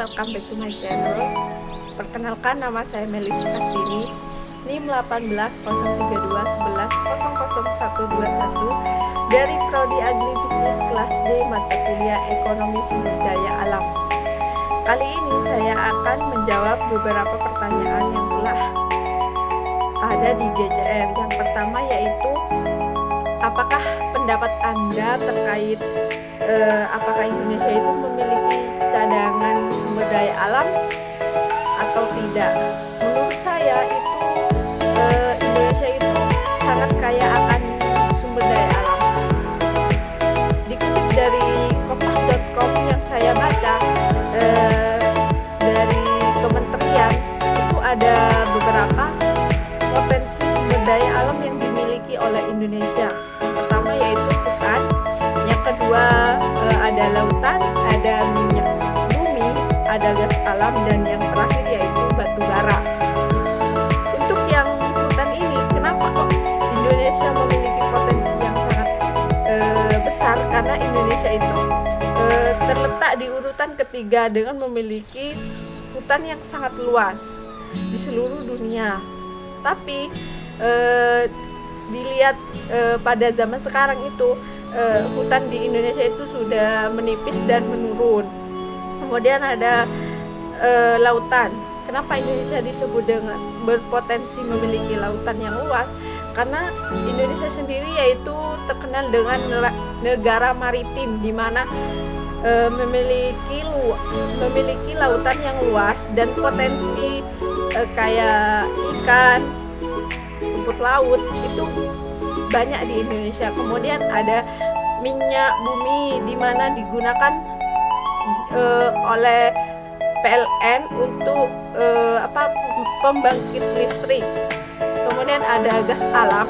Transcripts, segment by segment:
welcome back to my channel. Perkenalkan, nama saya Melis Pastini, NIM 18.032.11.00121 dari Prodi Agribisnis kelas D mata kuliah Ekonomi Sumber Daya Alam. Kali ini saya akan menjawab beberapa pertanyaan yang telah ada di GCR. Yang pertama yaitu, apakah pendapat Anda terkait apakah Indonesia itu memiliki cadangan sumber daya alam atau tidak? Menurut saya itu Indonesia itu sangat kaya akan sumber daya alam. Dikutip dari kompas.com yang saya baca, dari kementerian itu ada beberapa potensi sumber daya alam yang dimiliki oleh Indonesia. Yang pertama yaitu hutan, yang kedua ada lautan, ada minyak bumi, ada gas alam, dan yang terakhir yaitu batu bara. Untuk yang hutan ini, kenapa kok Indonesia memiliki potensi yang sangat besar? Karena Indonesia itu terletak di urutan ketiga dengan memiliki hutan yang sangat luas di seluruh dunia. Tapi dilihat pada zaman sekarang itu hutan di Indonesia itu sudah menipis dan menurun. Kemudian ada lautan. Kenapa Indonesia disebut dengan berpotensi memiliki lautan yang luas? Karena Indonesia sendiri yaitu terkenal dengan negara maritim, di mana memiliki lautan yang luas dan potensi kayak ikan, rumput laut itu banyak di Indonesia. Kemudian ada minyak bumi, di mana digunakan oleh PLN untuk pembangkit listrik. Kemudian ada gas alam.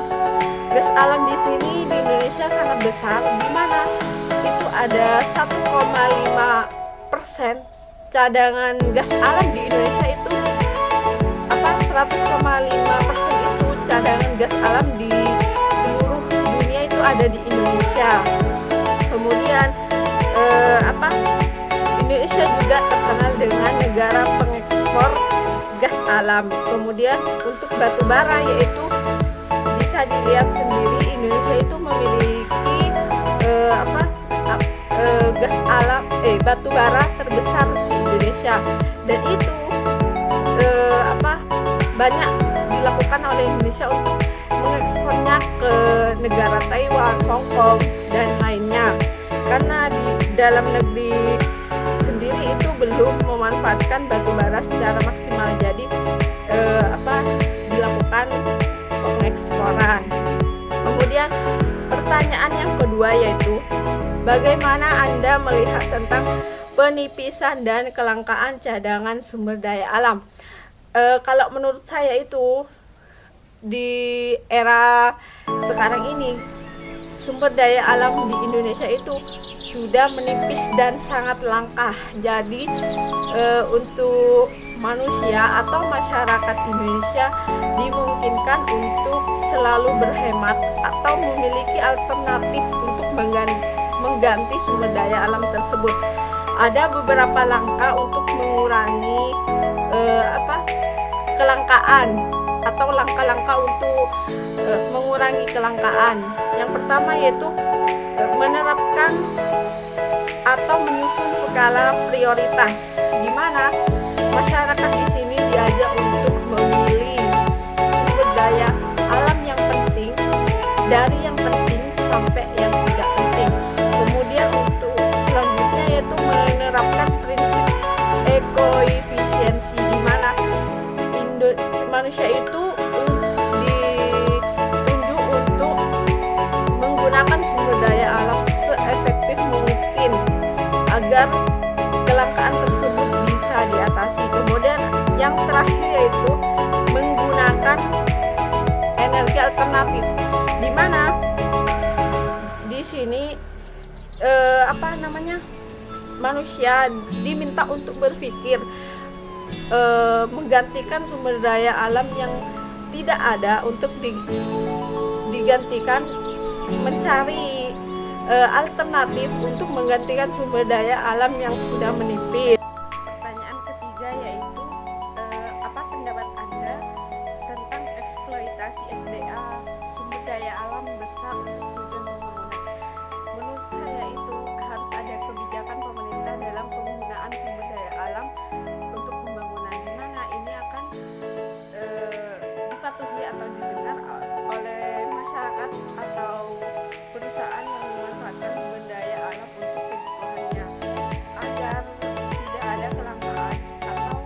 Gas alam di sini di Indonesia sangat besar, di mana itu ada 1,5% cadangan gas alam di Indonesia itu 100,5% itu cadangan gas alam di seluruh dunia itu ada di Indonesia. Kemudian Indonesia juga terkenal dengan negara pengekspor gas alam. Kemudian untuk batu bara, yaitu bisa dilihat sendiri Indonesia itu memiliki gas alam batu bara terbesar di Indonesia, dan itu banyak dilakukan oleh Indonesia untuk mengekspornya ke negara Taiwan, Hong Kong, dan lainnya. Karena di dalam negeri sendiri itu belum memanfaatkan batu bara secara maksimal, jadi dilakukan pengeksporan. Kemudian pertanyaan yang kedua yaitu, bagaimana Anda melihat tentang penipisan dan kelangkaan cadangan sumber daya alam? Kalau menurut saya itu di era sekarang ini sumber daya alam di Indonesia itu sudah menipis dan sangat langka. Jadi untuk manusia atau masyarakat Indonesia dimungkinkan untuk selalu berhemat atau memiliki alternatif untuk mengganti sumber daya alam tersebut. Ada beberapa langkah untuk mengurangi kelangkaan atau langkah-langkah untuk mengurangi kelangkaan. Yang pertama yaitu menerapkan atau menyusun skala prioritas, di mana masyarakat di sini diajak untuk memilih sumber daya alam yang penting dari yang penting sampai yang tidak penting. Kemudian untuk selanjutnya yaitu menerapkan prinsip ekoefisiensi, di mana manusia itu ditunjuk untuk menggunakan sumber daya alam seefektif mungkin agar kelangkaan tersebut bisa diatasi. Kemudian yang terakhir yaitu menggunakan energi alternatif, di mana di sini manusia diminta untuk berpikir menggantikan sumber daya alam yang tidak ada untuk digantikan, mencari alternatif untuk menggantikan sumber daya alam yang sudah menipis. Pertanyaan kreasi SDA sumber daya alam besar tujuan pembangunan. Menurut saya itu harus ada kebijakan pemerintah dalam penggunaan sumber daya alam untuk pembangunan, di mana ini akan dipatuhi atau didengar oleh masyarakat atau perusahaan yang memanfaatkan sumber daya alam untuk kebutuhannya, agar tidak ada kelangkaan atau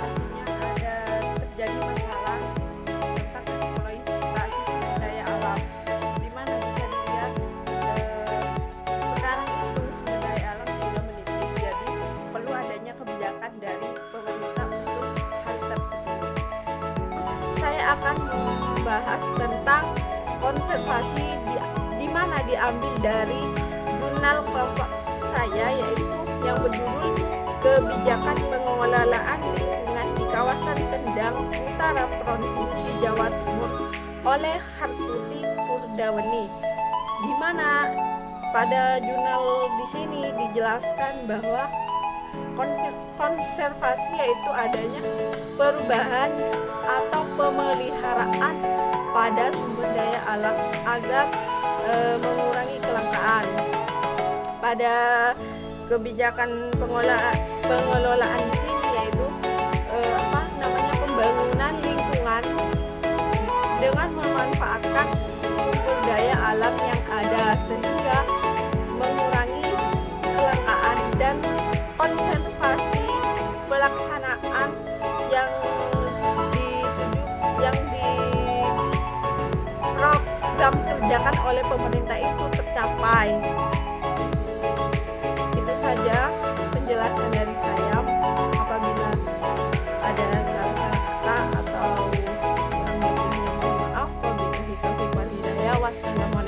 nantinya ada terjadi masalah tentang eksploitasi sumber daya alam, di mana bisa dilihat sekarang itu sumber daya alam sudah menipis, jadi perlu adanya kebijakan dari pemerintah untuk hal tersebut. Saya akan membahas tentang konservasi di mana diambil dari jurnal kelompok saya, yaitu yang berjudul Kebijakan Pengelolaan Lingkungan di Kawasan Kendang Utara Provinsi Jawa Timur oleh Hartuti Purdaweni, di mana pada jurnal di sini dijelaskan bahwa konservasi yaitu adanya perubahan atau pemeliharaan pada sumber daya alam agar mengurangi kelangkaan. Pada kebijakan pengelolaan di sini yaitu pembangunan lingkungan dengan memanfaatkan sumber daya alam yang ada sehingga mengurangi kelangkaan, dan konservasi pelaksanaan yang program kerjakan oleh pemerintah itu tercapai. Itu saja penjelasan dari saya. Apabila ada salah kata atau kurang lebihnya, mohon maaf. Wabillahi taufiq wal hidayah. Wassalamualaikum.